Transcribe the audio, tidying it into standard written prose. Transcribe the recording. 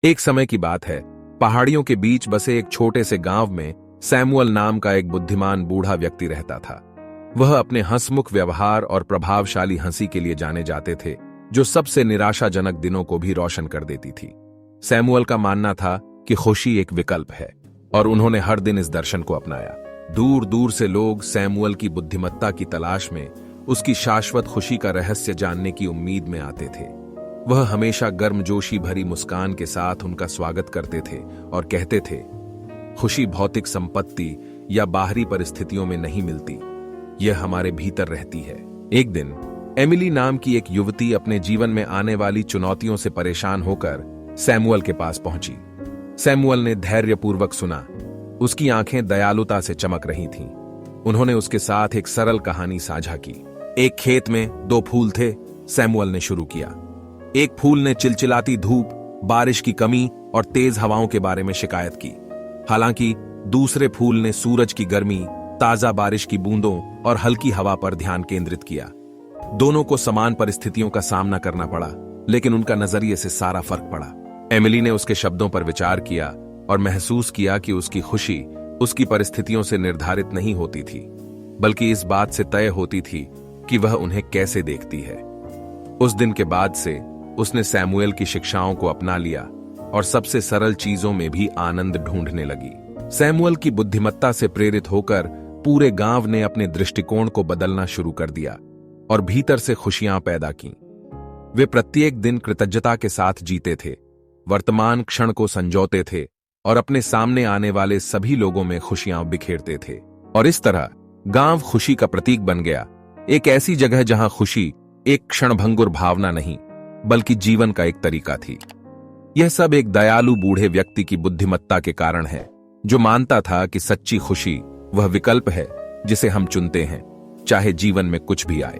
एक समय की बात है, पहाड़ियों के बीच बसे एक छोटे से गांव में सैमुअल नाम का एक बुद्धिमान बूढ़ा व्यक्ति रहता था। वह अपने हंसमुख व्यवहार और प्रभावशाली हंसी के लिए जाने जाते थे, जो सबसे निराशाजनक दिनों को भी रोशन कर देती थी। सैमुअल का मानना था कि खुशी एक विकल्प है, और उन्होंने हर दिन इस दर्शन को अपनाया। दूर दूर से लोग सैमुअल की बुद्धिमत्ता की तलाश में उसकी शाश्वत खुशी का रहस्य जानने की उम्मीद में आते थे। वह हमेशा गर्मजोशी भरी मुस्कान के साथ उनका स्वागत करते थे और कहते थे, खुशी भौतिक संपत्ति या बाहरी परिस्थितियों में नहीं मिलती, यह हमारे भीतर रहती है। एक दिन एमिली नाम की एक युवती अपने जीवन में आने वाली चुनौतियों से परेशान होकर सैमुअल के पास पहुंची। सैमुअल ने धैर्यपूर्वक सुना। उसकी आंखें दयालुता से चमक रही थीं। उन्होंने उसके साथ एक सरल कहानी साझा की। एक खेत में दो फूल थे, सैमुअल ने शुरू किया। एक फूल ने चिलचिलाती धूप, बारिश की कमी और तेज हवाओं के बारे में शिकायत की। हालांकि दूसरे फूल ने सूरज की गर्मी, ताजा बारिश की बूंदों और हल्की हवा पर ध्यान केंद्रित किया। दोनों को समान परिस्थितियों का सामना करना पड़ा, लेकिन उनका नजरिए से सारा फर्क पड़ा। एमिली ने उसके शब्दों पर विचार किया और महसूस किया कि उसकी खुशी उसकी परिस्थितियों से निर्धारित नहीं होती थी, बल्कि इस बात से तय होती थी कि वह उन्हें कैसे देखती है। उस दिन के बाद से उसने सैमुएल की शिक्षाओं को अपना लिया और सबसे सरल चीजों में भी आनंद ढूंढने लगी। सैमुएल की बुद्धिमत्ता से प्रेरित होकर पूरे गांव ने अपने दृष्टिकोण को बदलना शुरू कर दिया और भीतर से खुशियां पैदा की। वे प्रत्येक दिन कृतज्ञता के साथ जीते थे, वर्तमान क्षण को संजोते थे और अपने सामने आने वाले सभी लोगों में खुशियां बिखेरते थे। और इस तरह गांव खुशी का प्रतीक बन गया, एक ऐसी जगह जहां खुशी एक क्षणभंगुर भावना नहीं, बल्कि जीवन का एक तरीका थी। यह सब एक दयालु बूढ़े व्यक्ति की बुद्धिमत्ता के कारण है, जो मानता था कि सच्ची खुशी वह विकल्प है जिसे हम चुनते हैं, चाहे जीवन में कुछ भी आए।